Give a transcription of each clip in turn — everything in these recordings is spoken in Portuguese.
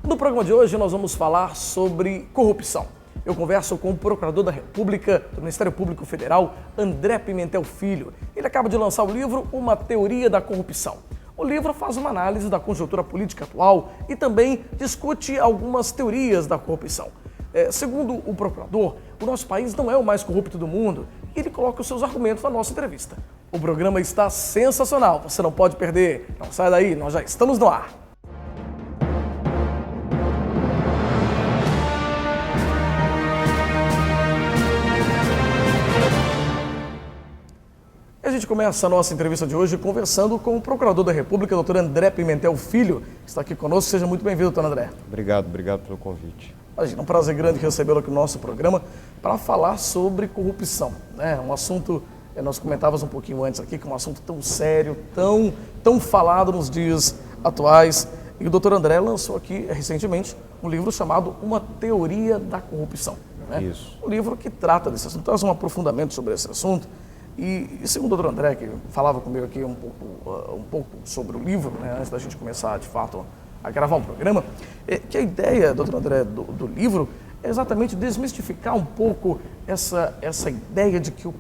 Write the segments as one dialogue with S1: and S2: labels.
S1: No programa de hoje nós vamos falar sobre corrupção. Eu converso com o Procurador da República do Ministério Público Federal, André Pimentel Filho. Ele acaba de lançar o livro Uma Teoria da Corrupção. O livro faz uma análise da conjuntura política atual e também discute algumas teorias da corrupção. Segundo o procurador, o nosso país não é o mais corrupto do mundo e ele coloca os seus argumentos na nossa entrevista. O programa está sensacional, você não pode perder. Não sai daí, nós já estamos no ar. A gente começa a nossa entrevista de hoje conversando com o Procurador da República, doutor André Pimentel Filho, que está aqui conosco. Seja muito bem-vindo, doutor André.
S2: Obrigado pelo convite.
S1: Imagina, um prazer grande recebê-lo aqui no nosso programa para falar sobre corrupção, né? Um assunto, nós comentávamos um pouquinho antes aqui, que é um assunto tão sério, tão falado nos dias atuais. E o doutor André lançou aqui recentemente um livro chamado Uma Teoria da Corrupção, né?
S2: Isso.
S1: Um livro que trata desse assunto, traz um aprofundamento sobre esse assunto. E segundo o doutor André, que falava comigo aqui um pouco sobre o livro, né, antes da gente começar, de fato, a gravar o programa, que a ideia, doutor André, do livro é exatamente desmistificar um pouco essa ideia de que o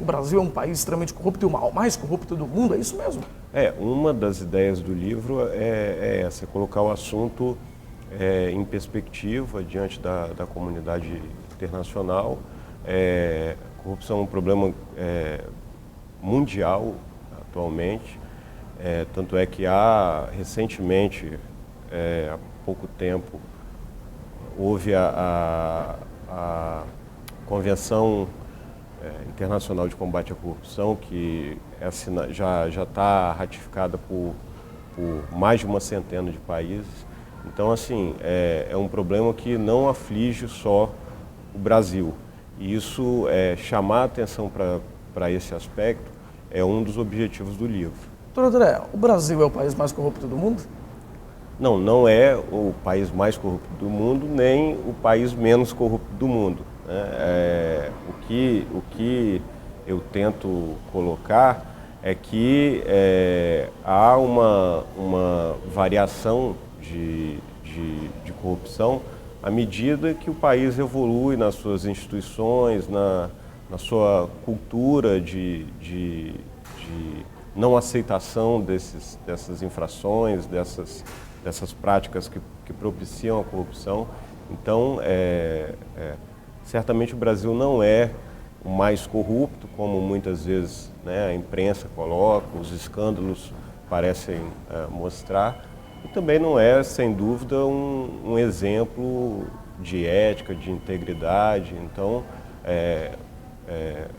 S1: Brasil é um país extremamente corrupto e o mais corrupto do mundo. É isso mesmo?
S2: Uma das ideias do livro é essa, colocar o assunto em perspectiva diante da comunidade internacional. Corrupção é um problema mundial atualmente, tanto é que recentemente, há pouco tempo, houve a Convenção Internacional de Combate à Corrupção, que já está ratificada por mais de uma centena de países. Então, assim, é um problema que não aflige só o Brasil. E isso, chamar a atenção para esse aspecto, é um dos objetivos do livro.
S1: Doutor André, o Brasil é o país mais corrupto do mundo?
S2: Não é o país mais corrupto do mundo, nem o país menos corrupto do mundo, né? O que eu tento colocar é que há uma variação de corrupção à medida que o país evolui nas suas instituições, na sua cultura de não aceitação dessas infrações, dessas práticas que propiciam a corrupção. Então, certamente o Brasil não é o mais corrupto, como muitas vezes, né, a imprensa coloca, os escândalos parecem mostrar. E também não é, sem dúvida, um exemplo de ética, de integridade. Então,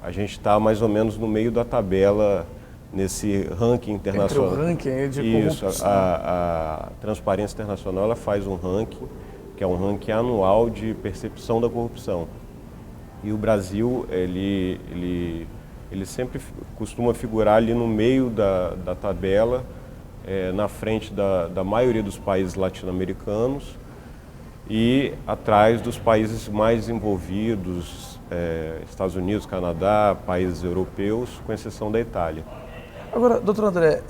S2: a gente está mais ou menos no meio da tabela nesse ranking internacional.
S1: Entre o ranking de corrupção.
S2: Isso, a Transparência Internacional ela faz um ranking, que é um ranking anual de percepção da corrupção. E o Brasil, ele sempre costuma figurar ali no meio da tabela, na frente da maioria dos países latino-americanos e atrás dos países mais envolvidos, Estados Unidos, Canadá, países europeus, com exceção da Itália.
S1: Agora, doutor André,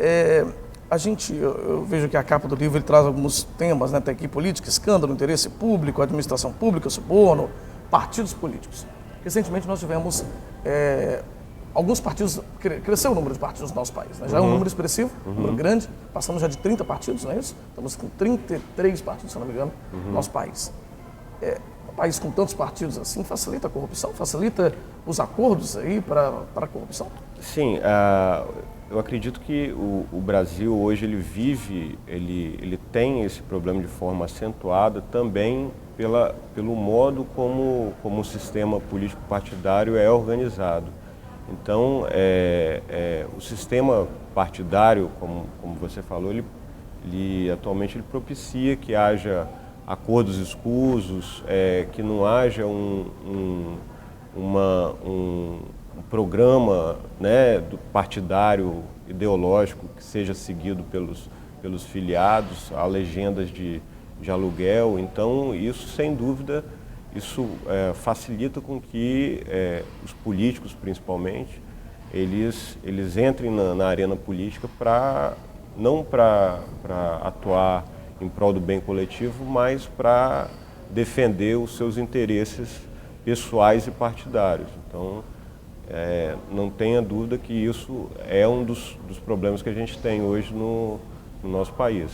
S1: eu vejo que a capa do livro ele traz alguns temas, né? Tem aqui política, escândalo, interesse público, administração pública, suborno, partidos políticos. Recentemente nós tivemos alguns partidos, cresceu o número de partidos no nosso país, né? Já é um número expressivo, um número grande, passamos já de 30 partidos, não é isso? Estamos com 33 partidos, se não me engano, no nosso país. Um país com tantos partidos assim facilita a corrupção? Facilita os acordos aí para a corrupção?
S2: Sim, eu acredito que o Brasil hoje ele tem esse problema de forma acentuada também pelo modo como o sistema político partidário é organizado. Então, o sistema partidário, como você falou, ele atualmente propicia que haja acordos escusos, que não haja um programa, né, partidário ideológico que seja seguido pelos filiados, há legendas de aluguel. Então, isso, sem dúvida, facilita com que os políticos, principalmente, eles entrem na arena política não para atuar em prol do bem coletivo, mas para defender os seus interesses pessoais e partidários. Então, não tenha dúvida que isso é um dos problemas que a gente tem hoje no nosso país.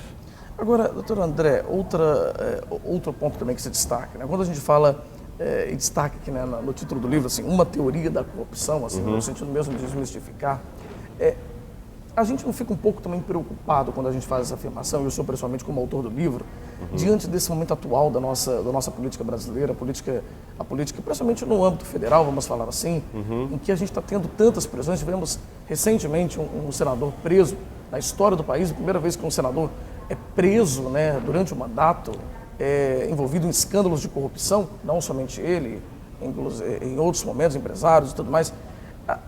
S1: Agora, doutor André, outro ponto também que se destaca, né? Quando a gente fala e destaca aqui, né, no título do livro, assim, uma teoria da corrupção, assim, no sentido mesmo de desmistificar, a gente não fica um pouco também preocupado quando a gente faz essa afirmação, eu sou pessoalmente como autor do livro, diante desse momento atual da nossa política brasileira, a política, principalmente no âmbito federal, vamos falar assim, em que a gente está tendo tantas prisões. Tivemos recentemente um senador preso na história do país, a primeira vez que um senador é preso, né, durante o mandato, envolvido em escândalos de corrupção, não somente ele, em outros momentos, empresários e tudo mais.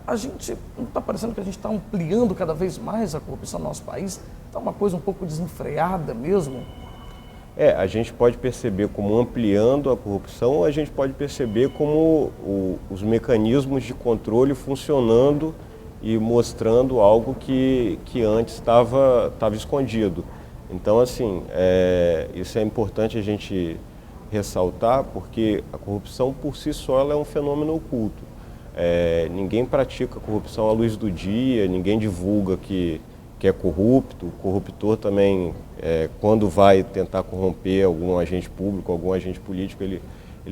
S1: A gente não está parecendo que a gente está ampliando cada vez mais a corrupção no nosso país? Está uma coisa um pouco desenfreada mesmo?
S2: A gente pode perceber como ampliando a corrupção, ou a gente pode perceber como os mecanismos de controle funcionando e mostrando algo que antes estava escondido. Então, assim, isso é importante a gente ressaltar, porque a corrupção por si só ela é um fenômeno oculto. Ninguém pratica corrupção à luz do dia, ninguém divulga que é corrupto. O corruptor também, quando vai tentar corromper algum agente público, algum agente político, ele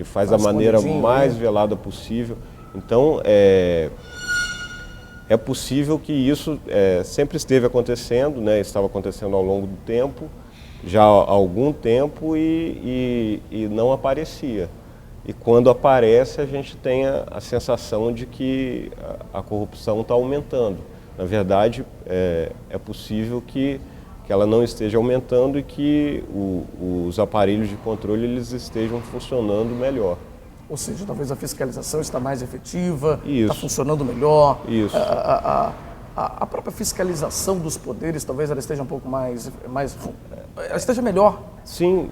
S2: faz da maneira mais velada possível. Então, é possível que isso sempre esteve acontecendo, né? Estava acontecendo ao longo do tempo, já há algum tempo, e não aparecia. E quando aparece, a gente tem a sensação de que a corrupção está aumentando. Na verdade, é possível que ela não esteja aumentando e que os aparelhos de controle eles estejam funcionando melhor.
S1: Ou seja, talvez a fiscalização está mais efetiva,
S2: Isso.
S1: está funcionando melhor.
S2: Isso.
S1: A própria fiscalização dos poderes, talvez ela esteja um pouco ela esteja melhor.
S2: Sim,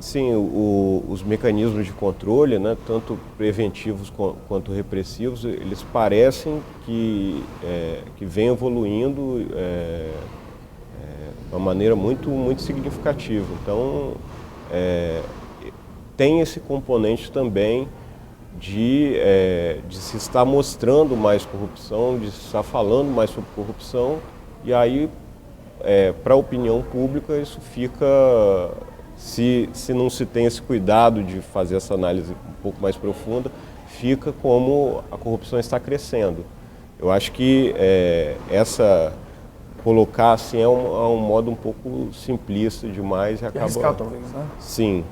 S2: os mecanismos de controle, né, tanto preventivos quanto repressivos, eles parecem que vêm evoluindo de uma maneira muito, muito significativa. Então, tem esse componente também de se estar mostrando mais corrupção, de se estar falando mais sobre corrupção, e aí, para a opinião pública, isso fica, se não se tem esse cuidado de fazer essa análise um pouco mais profunda, fica como a corrupção está crescendo. Eu acho que colocar assim é um modo um pouco simplista demais e acaba...
S1: arriscado, talvez, né?
S2: Sim.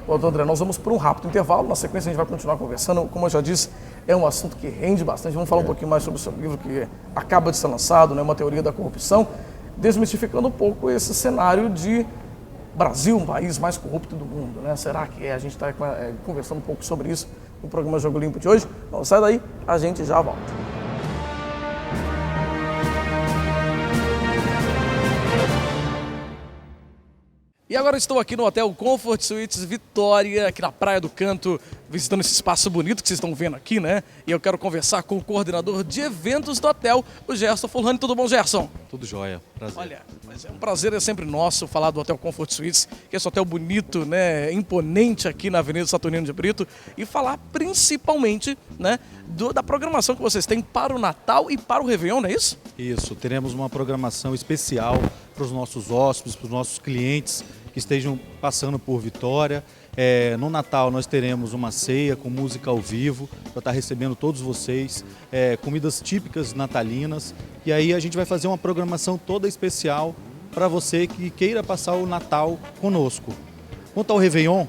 S1: Bom, doutor André, nós vamos por um rápido intervalo. Na sequência, a gente vai continuar conversando. Como eu já disse, é um assunto que rende bastante. Vamos falar um pouquinho mais sobre o seu livro, que acaba de ser lançado, né? Uma teoria da corrupção, desmistificando um pouco esse cenário de Brasil, um país mais corrupto do mundo, né? Será que a gente está conversando um pouco sobre isso no programa Jogo Limpo de hoje? Não sai daí, a gente já volta. E agora estou aqui no Hotel Comfort Suites Vitória, aqui na Praia do Canto, visitando esse espaço bonito que vocês estão vendo aqui, né? E eu quero conversar com o coordenador de eventos do hotel, o Gerson Fulhani. Tudo bom, Gerson?
S3: Tudo jóia, prazer.
S1: Olha, mas é um prazer, é sempre nosso falar do Hotel Comfort Suites, que é esse hotel bonito, né, imponente aqui na Avenida Saturnino de Brito, e falar principalmente, né, da programação que vocês têm para o Natal e para o Réveillon, não é isso?
S3: Isso, teremos uma programação especial para os nossos hóspedes, para os nossos clientes que estejam passando por Vitória. No Natal nós teremos uma ceia com música ao vivo para estar recebendo todos vocês, comidas típicas natalinas, e aí a gente vai fazer uma programação toda especial para você que queira passar o Natal conosco. Quanto ao Réveillon...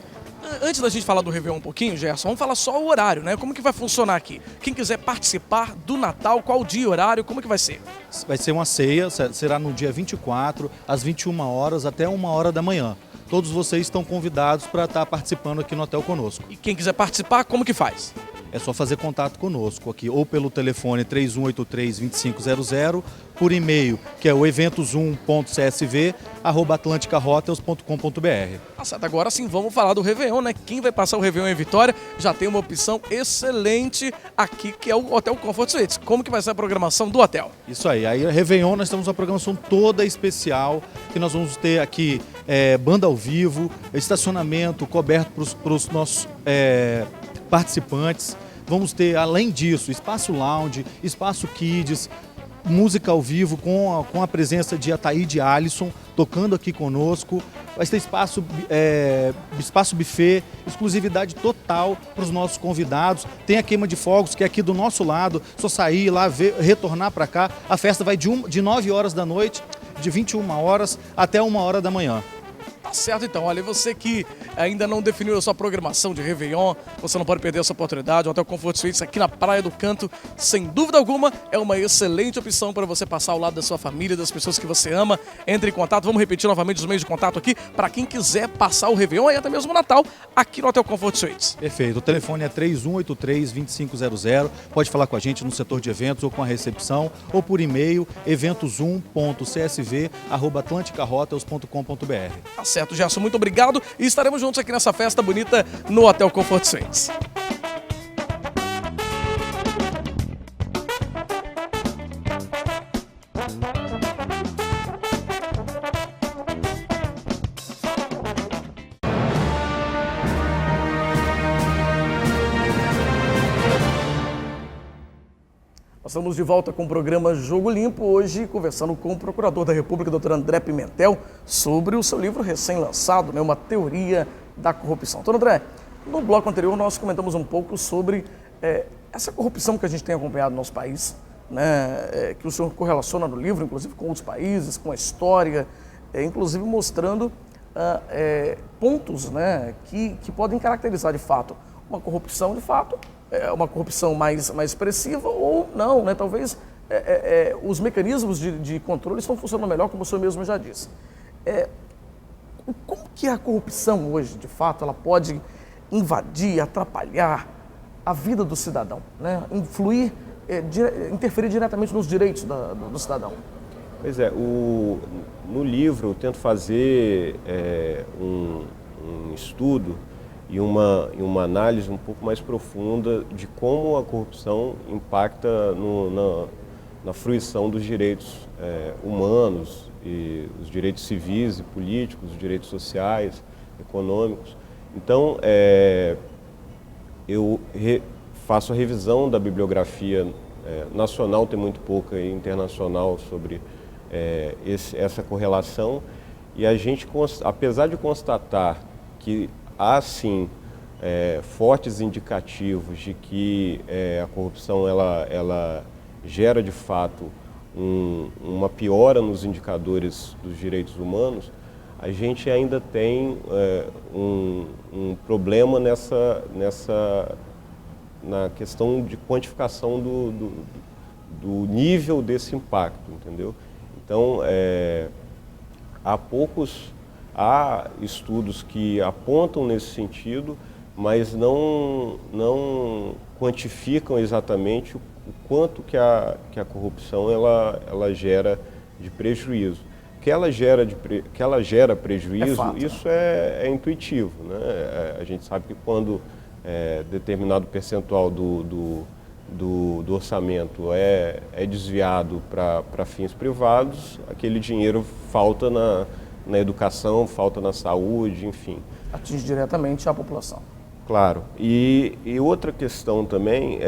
S1: Antes da gente falar do Réveillon um pouquinho, Gerson, vamos falar só o horário, né? Como que vai funcionar aqui? Quem quiser participar do Natal, qual dia e horário, como que vai ser?
S3: Vai ser uma ceia, será no dia 24, às 21 horas até 1 hora da manhã. Todos vocês estão convidados para estar participando aqui no hotel conosco.
S1: E quem quiser participar, como que faz?
S3: é só fazer contato conosco aqui, ou pelo telefone 3183-2500, por e-mail, que é o eventos1.csv@atlanticahotels.com.br.
S1: Tá certo, agora sim, vamos falar do Réveillon, né? Quem vai passar o Réveillon em Vitória já tem uma opção excelente aqui, que é o Hotel Comfort Suites. Como que vai ser a programação do hotel?
S3: Isso aí, Réveillon nós temos uma programação toda especial, que nós vamos ter aqui banda ao vivo, estacionamento coberto para os nossos participantes. Vamos ter, além disso, espaço lounge, espaço kids, música ao vivo com a presença de Ataíde Alisson tocando aqui conosco. Vai ter espaço buffet, exclusividade total para os nossos convidados. Tem a queima de fogos, que é aqui do nosso lado, só sair lá, retornar para cá. A festa vai de 9 horas da noite, de 21 horas até 1 hora da manhã.
S1: Tá certo, então. Olha, você que ainda não definiu a sua programação de Réveillon, você não pode perder essa oportunidade. O Hotel Comfort Suites aqui na Praia do Canto, sem dúvida alguma, é uma excelente opção para você passar ao lado da sua família, das pessoas que você ama. Entre em contato, vamos repetir novamente os meios de contato aqui, para quem quiser passar o Réveillon e até mesmo o Natal aqui no Hotel Comfort Suites.
S3: Perfeito. O telefone é 3183-2500. Pode falar com a gente no setor de eventos ou com a recepção, ou por e-mail, eventos1.csv@atlanticahotels.com.br.
S1: Tá certo, Gerson, muito obrigado e estaremos juntos aqui nessa festa bonita no Hotel Comfort Suites. Estamos de volta com o programa Jogo Limpo, hoje conversando com o Procurador da República, Dr. André Pimentel, sobre o seu livro recém-lançado, né, Uma Teoria da Corrupção. Dr. André, no bloco anterior nós comentamos um pouco sobre essa corrupção que a gente tem acompanhado no nosso país, né, que o senhor correlaciona no livro, inclusive com outros países, com a história, inclusive mostrando pontos, né, que podem caracterizar de fato uma corrupção de fato, uma corrupção mais expressiva ou não, né? Talvez os mecanismos de controle estão funcionando melhor, como o senhor mesmo já disse. Como que a corrupção hoje, de fato, ela pode invadir, atrapalhar a vida do cidadão, né? Influir, interferir diretamente nos direitos do cidadão?
S2: Pois é, no livro eu tento fazer um estudo e uma análise um pouco mais profunda de como a corrupção impacta na fruição dos direitos humanos, e os direitos civis e políticos, os direitos sociais, econômicos. Então, eu faço a revisão da bibliografia nacional, tem muito pouca, e internacional sobre essa correlação, e a gente, apesar de constatar que há sim fortes indicativos de que a corrupção ela gera de fato uma piora nos indicadores dos direitos humanos, a gente ainda tem um problema na questão de quantificação do nível desse impacto, entendeu? Então, há estudos que apontam nesse sentido, mas não quantificam exatamente o quanto que a corrupção ela gera de prejuízo. Que ela gera prejuízo,
S1: fato,
S2: isso é intuitivo, né? A gente sabe que quando determinado percentual do orçamento é desviado para fins privados, aquele dinheiro falta na educação, falta na saúde, enfim.
S1: Atinge diretamente a população.
S2: Claro. E outra questão também,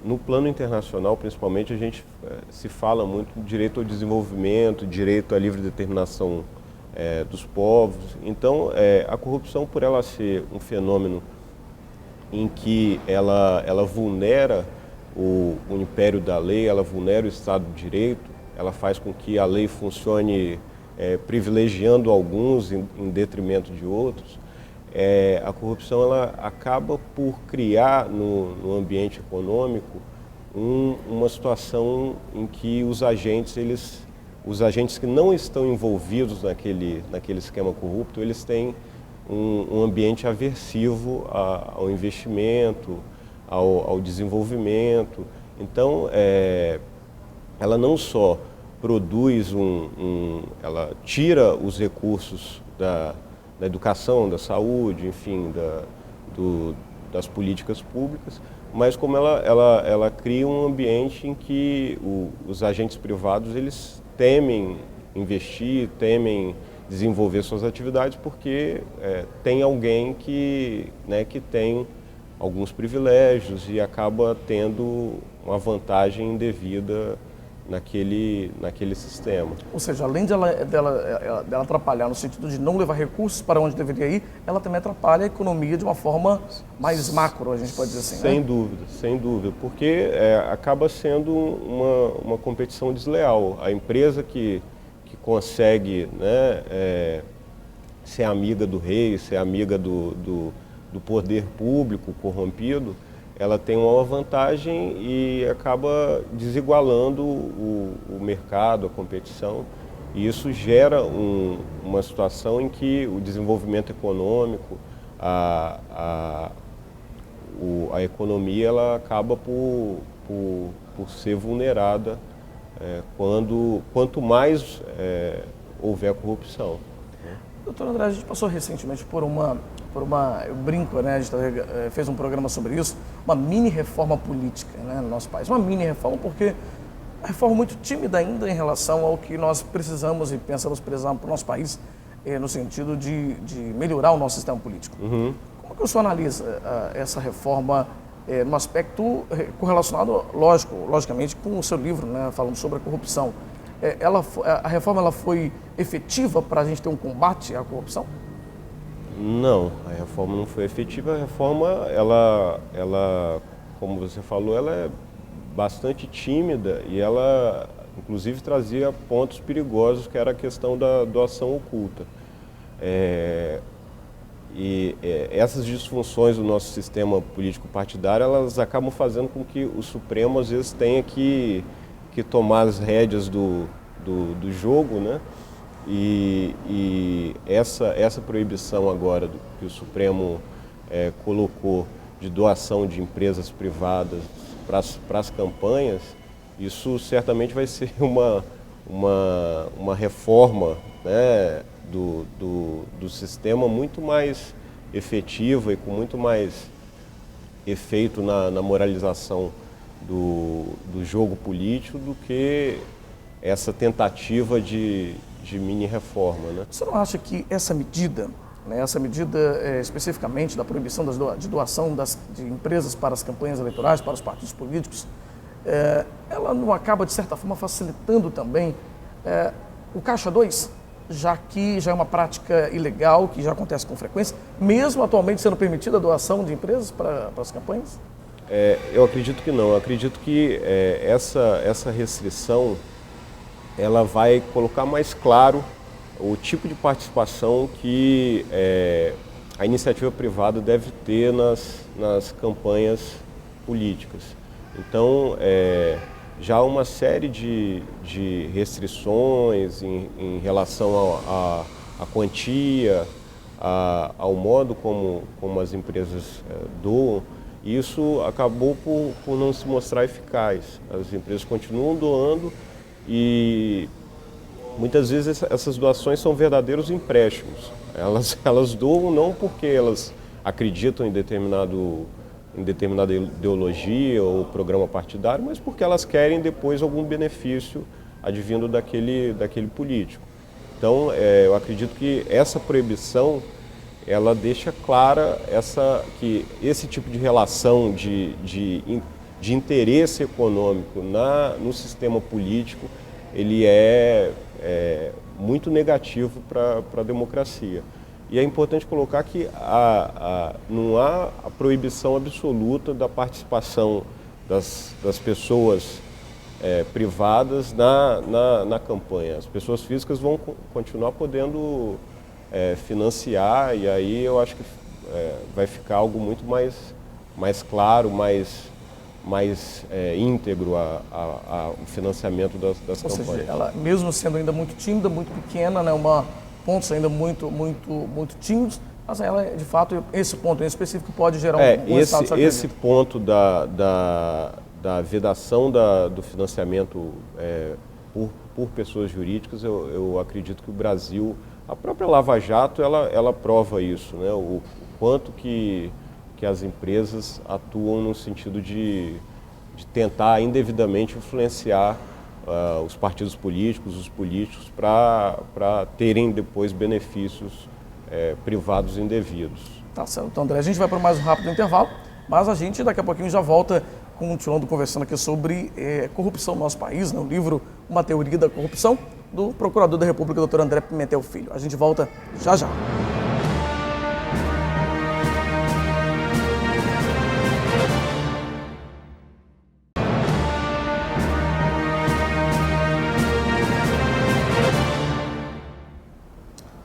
S2: no plano internacional, principalmente, a gente se fala muito do direito ao desenvolvimento, direito à livre determinação dos povos. Então, a corrupção, por ela ser um fenômeno em que ela vulnera o império da lei, ela vulnera o Estado de Direito, ela faz com que a lei funcione privilegiando alguns em detrimento de outros, a corrupção ela acaba por criar no ambiente econômico uma situação em que os agentes que não estão envolvidos naquele esquema corrupto, eles têm um ambiente aversivo ao investimento, ao desenvolvimento. Então, ela não só produz ela tira os recursos da educação, da saúde, enfim, das políticas públicas, mas como ela cria um ambiente em que os agentes privados eles temem investir, temem desenvolver suas atividades porque tem alguém que tem alguns privilégios e acaba tendo uma vantagem indevida naquele sistema.
S1: Ou seja, além dela atrapalhar no sentido de não levar recursos para onde deveria ir, ela também atrapalha a economia de uma forma mais macro, a gente pode dizer assim.
S2: Sem dúvida, porque acaba sendo uma competição desleal. A empresa que consegue, né, ser amiga do rei, ser amiga do poder público corrompido, ela tem uma vantagem e acaba desigualando o mercado, a competição. E isso gera uma situação em que o desenvolvimento econômico, a economia, ela acaba por ser vulnerada quanto mais houver corrupção.
S1: Doutor André, a gente passou recentemente por uma eu brinco, né, a gente fez um programa sobre isso, uma mini reforma política, né, no nosso país. Uma mini reforma porque uma reforma muito tímida ainda em relação ao que nós precisamos e pensamos precisar para o nosso país, no sentido de melhorar o nosso sistema político.
S2: Uhum.
S1: Como que o senhor analisa essa reforma no aspecto correlacionado, logicamente, com o seu livro, né, falando sobre a corrupção? A reforma ela foi efetiva para a gente ter um combate à corrupção?
S2: Não, a reforma não foi efetiva. A reforma, ela, como você falou, ela é bastante tímida e ela, inclusive, trazia pontos perigosos, que era a questão da doação oculta. Essas disfunções do nosso sistema político partidário, elas acabam fazendo com que o Supremo, às vezes, tenha que tomar as rédeas do jogo, né? E essa proibição agora que o Supremo colocou de doação de empresas privadas para as campanhas, isso certamente vai ser uma reforma, né, do sistema muito mais efetiva e com muito mais efeito na moralização do jogo político do que essa tentativa de mini-reforma, né?
S1: Você não acha que essa medida, né, especificamente da proibição de doação de empresas para as campanhas eleitorais, para os partidos políticos, ela não acaba, de certa forma, facilitando também o Caixa 2, já que já é uma prática ilegal, que já acontece com frequência, mesmo atualmente sendo permitida a doação de empresas para as campanhas?
S2: Eu acredito que não. Eu acredito que essa restrição ela vai colocar mais claro o tipo de participação que a iniciativa privada deve ter nas campanhas políticas. Então, já há uma série de restrições em relação à quantia, ao modo como as empresas doam. E isso acabou por não se mostrar eficaz. As empresas continuam doando e muitas vezes essas doações são verdadeiros empréstimos. Elas doam não porque elas acreditam em determinada ideologia ou programa partidário, mas porque elas querem depois algum benefício advindo daquele político. Então, eu acredito que essa proibição ela deixa clara que esse tipo de relação de interesse econômico no sistema político, ele é muito negativo para a democracia. E é importante colocar que não há a proibição absoluta da participação das pessoas privadas na campanha. As pessoas físicas vão continuar podendo financiar, e aí eu acho que vai ficar algo muito mais claro, mais íntegro ao financiamento das campanhas.
S1: Ou seja, ela, mesmo sendo ainda muito tímida, muito pequena, né, pontos ainda muito tímidos, mas ela, de fato, esse ponto em específico pode gerar um estado de sofrimento.
S2: Esse ponto da vedação do financiamento por pessoas jurídicas, eu acredito que o Brasil, a própria Lava Jato, ela prova isso, né? O quanto que as empresas atuam no sentido de tentar indevidamente influenciar os partidos políticos, os políticos, para terem depois benefícios privados indevidos.
S1: Tá certo, então, André, a gente vai para mais um rápido intervalo, mas a gente daqui a pouquinho já volta continuando conversando aqui sobre corrupção no nosso país, no livro Uma Teoria da Corrupção, do Procurador da República, Dr. André Pimentel Filho. A gente volta já já.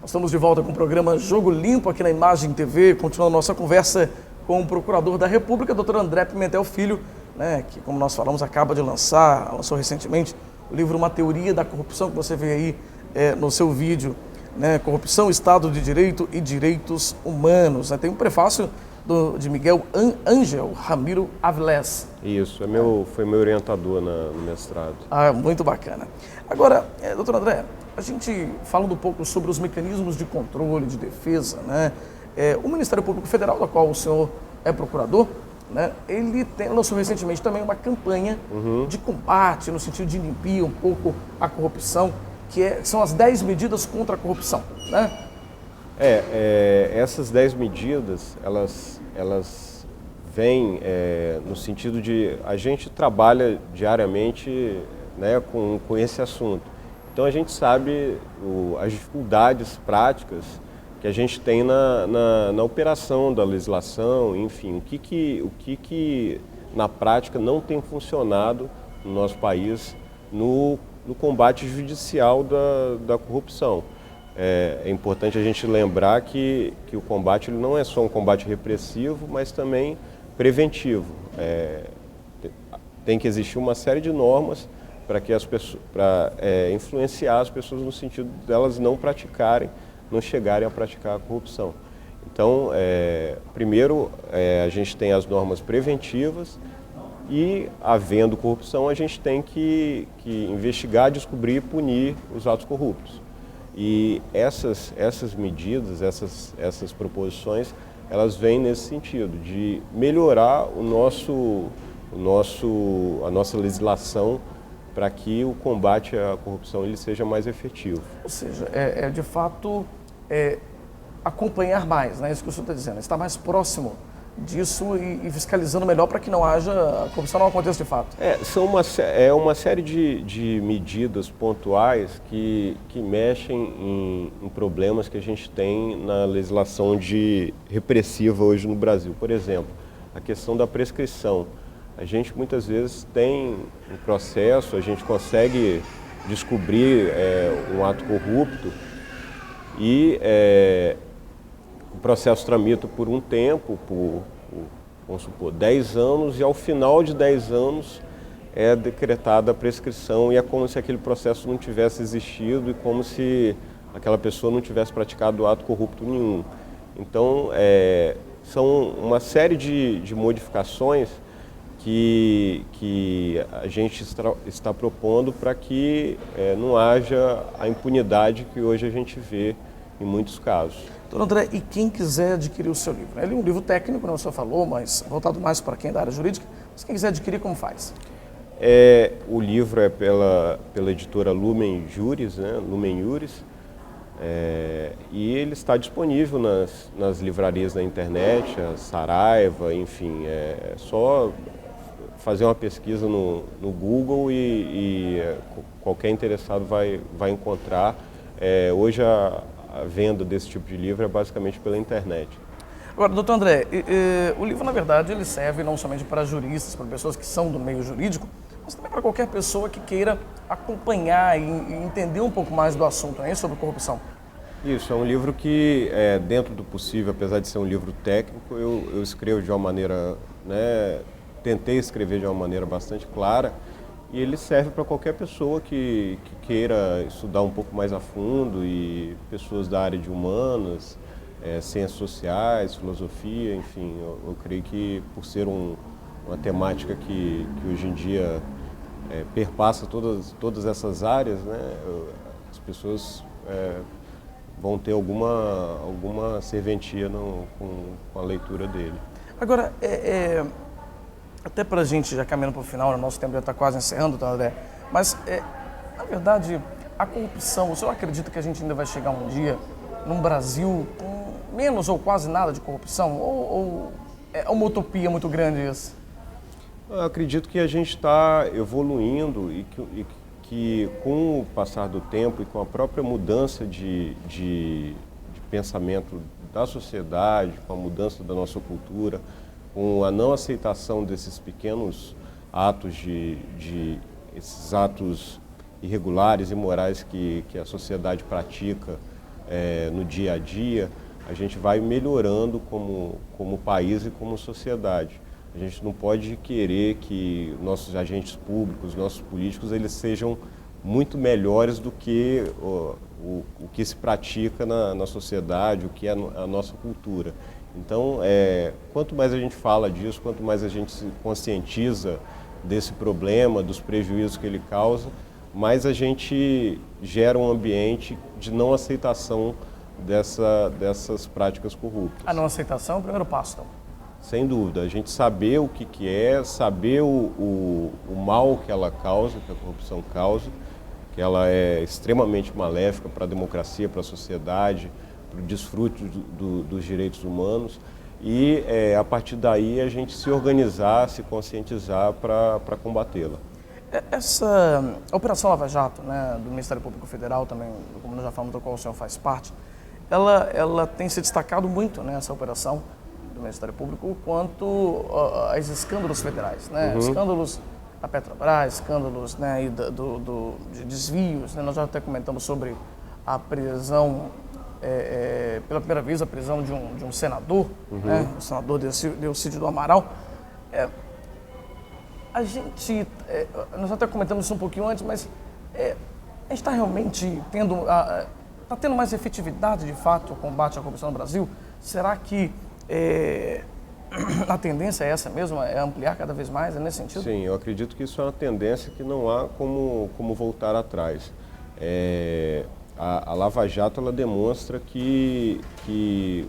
S1: Estamos de volta com o programa Jogo Limpo aqui na Imagem TV, continuando nossa conversa com o Procurador da República, Dr. André Pimentel Filho, né, que, como nós falamos, lançou recentemente o livro Uma Teoria da Corrupção, que você vê aí no seu vídeo, né, Corrupção, Estado de Direito e Direitos Humanos. Né? Tem um prefácio de Miguel Ángel Ramiro Avilés.
S2: Isso, foi meu orientador no mestrado.
S1: Ah, muito bacana. Agora, doutor André, a gente falando um pouco sobre os mecanismos de controle, de defesa, né? O Ministério Público Federal, da qual o senhor é procurador, né? Ele lançou recentemente também uma campanha de combate, no sentido de inibir um pouco a corrupção, são as 10 medidas contra a corrupção, né?
S2: Essas 10 medidas, elas vêm no sentido de a gente trabalha diariamente, né, com esse assunto. Então a gente sabe as dificuldades práticas que a gente tem na operação da legislação, enfim, o que na prática não tem funcionado no nosso país no combate judicial da corrupção. É importante a gente lembrar que o combate ele não é só um combate repressivo, mas também preventivo. Tem que existir uma série de normas para influenciar as pessoas no sentido delas não chegarem a praticar a corrupção. Então, primeiro, a gente tem as normas preventivas e, havendo corrupção, a gente tem que investigar, descobrir e punir os atos corruptos. E essas medidas, essas proposições, elas vêm nesse sentido, de melhorar a nossa legislação para que o combate à corrupção ele seja mais efetivo.
S1: Ou seja, de fato acompanhar mais, né? Isso que o senhor está dizendo, estar mais próximo disso e fiscalizando melhor para que a corrupção não aconteça de fato.
S2: São uma série de medidas pontuais que mexem em problemas que a gente tem na legislação repressiva hoje no Brasil. Por exemplo, a questão da prescrição. A gente muitas vezes tem um processo, a gente consegue descobrir um ato corrupto e o processo tramita por um tempo, vamos supor, 10 anos, e ao final de 10 anos é decretada a prescrição e é como se aquele processo não tivesse existido e como se aquela pessoa não tivesse praticado ato corrupto nenhum. Então, são uma série de modificações que a gente está propondo para que não haja a impunidade que hoje a gente vê em muitos casos.
S1: Doutor André, e quem quiser adquirir o seu livro? Ele é um livro técnico, não o senhor falou, mas voltado mais para quem é da área jurídica. Mas quem quiser adquirir, como faz?
S2: O livro é pela editora Lumen Juris, né? Lumen Juris, e ele está disponível nas livrarias da internet, a Saraiva, enfim, é só fazer uma pesquisa no Google e qualquer interessado vai encontrar. Hoje a venda desse tipo de livro é basicamente pela internet.
S1: Agora, doutor André, o livro, na verdade, ele serve não somente para juristas, para pessoas que são do meio jurídico, mas também para qualquer pessoa que queira acompanhar e entender um pouco mais do assunto, né, sobre corrupção.
S2: Isso, é um livro que, dentro do possível, apesar de ser um livro técnico, eu escrevo de uma maneira, né, tentei escrever de uma maneira bastante clara, e ele serve para qualquer pessoa que queira estudar um pouco mais a fundo, e pessoas da área de humanas, ciências sociais, filosofia, enfim, eu creio que por ser uma temática que hoje em dia perpassa todas essas áreas, né, as pessoas vão ter alguma serventia com a leitura dele.
S1: Agora, até para a gente já caminhando para o final, o nosso tempo já está quase encerrando, tá, André? Mas, na verdade, a corrupção, o senhor acredita que a gente ainda vai chegar um dia num Brasil com menos ou quase nada de corrupção? Ou é uma utopia muito grande isso?
S2: Eu acredito que a gente está evoluindo e que com o passar do tempo e com a própria mudança de pensamento da sociedade, com a mudança da nossa cultura, com a não aceitação desses pequenos atos esses atos irregulares e imorais que a sociedade pratica no dia a dia, a gente vai melhorando como país e como sociedade. A gente não pode querer que nossos agentes públicos, nossos políticos, eles sejam muito melhores do que o que se pratica na sociedade, o que é a nossa cultura. Então, quanto mais a gente fala disso, quanto mais a gente se conscientiza desse problema, dos prejuízos que ele causa, mais a gente gera um ambiente de não aceitação dessas práticas corruptas.
S1: A não aceitação é o primeiro passo, então.
S2: Sem dúvida, a gente saber o que é, saber o mal que ela causa, que a corrupção causa, que ela é extremamente maléfica para a democracia, para a sociedade, para o desfrute dos direitos humanos e, a partir daí, a gente se organizar, se conscientizar para combatê-la.
S1: Essa Operação Lava Jato, né, do Ministério Público Federal, também, como nós já falamos, do qual o senhor faz parte, ela tem se destacado muito, né, essa operação do Ministério Público, quanto aos escândalos federais, né, escândalos da Petrobras, escândalos, né, de desvios, né, nós já até comentamos sobre a prisão, pela primeira vez, a prisão de um senador, né, o senador Delcídio do Amaral. A gente, nós até comentamos isso um pouquinho antes, mas a gente está realmente tendo mais efetividade, de fato, o combate à corrupção no Brasil? Será que a tendência é essa mesmo, é ampliar cada vez mais, é nesse sentido?
S2: Sim, eu acredito que isso é uma tendência que não há como voltar atrás. A Lava Jato, ela demonstra que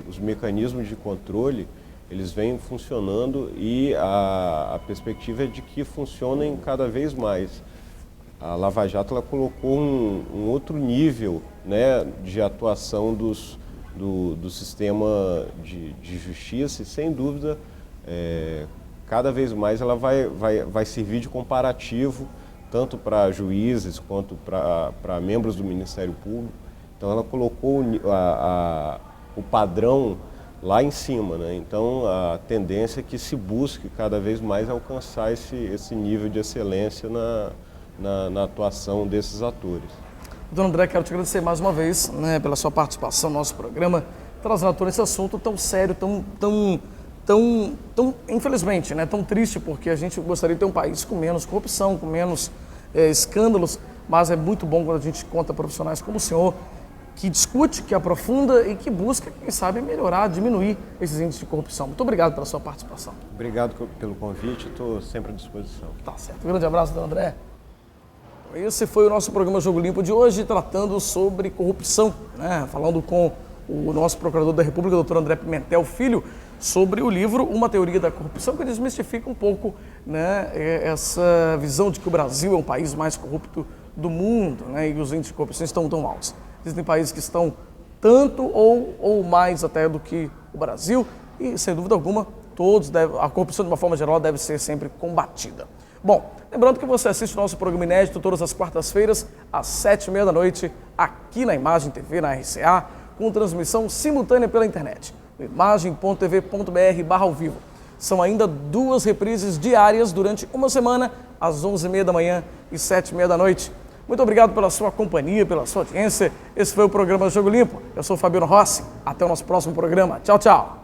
S2: os mecanismos de controle, eles vêm funcionando e a perspectiva é de que funcionem cada vez mais. A Lava Jato, ela colocou um outro nível, né, de atuação do sistema de justiça e, sem dúvida, cada vez mais ela vai servir de comparativo tanto para juízes quanto para membros do Ministério Público. Então ela colocou o padrão lá em cima, né? Então a tendência é que se busque cada vez mais alcançar esse nível de excelência na atuação desses atores.
S1: Dona André, quero te agradecer mais uma vez, né, pela sua participação no nosso programa, trazendo à tona esse assunto tão sério, tão infelizmente, né, tão triste, porque a gente gostaria de ter um país com menos corrupção, com menos escândalos, mas é muito bom quando a gente conta profissionais como o senhor, que discute, que aprofunda e que busca, quem sabe, melhorar, diminuir esses índices de corrupção. Muito obrigado pela sua participação.
S2: Obrigado pelo convite, estou sempre à disposição.
S1: Tá certo. Um grande abraço, Dona André. Esse foi o nosso programa Jogo Limpo de hoje, tratando sobre corrupção, né? Falando com o nosso Procurador da República, Dr. André Pimentel Filho, sobre o livro Uma Teoria da Corrupção, que desmistifica um pouco, né, essa visão de que o Brasil é um país mais corrupto do mundo, né, e os índices de corrupção estão tão altos. Existem países que estão tanto ou mais até do que o Brasil e, sem dúvida alguma, a corrupção de uma forma geral deve ser sempre combatida. Bom, lembrando que você assiste o nosso programa inédito todas as quartas-feiras, às 7h30 da noite, aqui na Imagem TV, na RCA, com transmissão simultânea pela internet, no imagem.tv.br/ao-vivo. São ainda 2 reprises diárias durante uma semana, às 11h30 da manhã e 7h30 da noite. Muito obrigado pela sua companhia, pela sua audiência. Esse foi o programa Jogo Limpo. Eu sou o Fabiano Rossi. Até o nosso próximo programa. Tchau, tchau.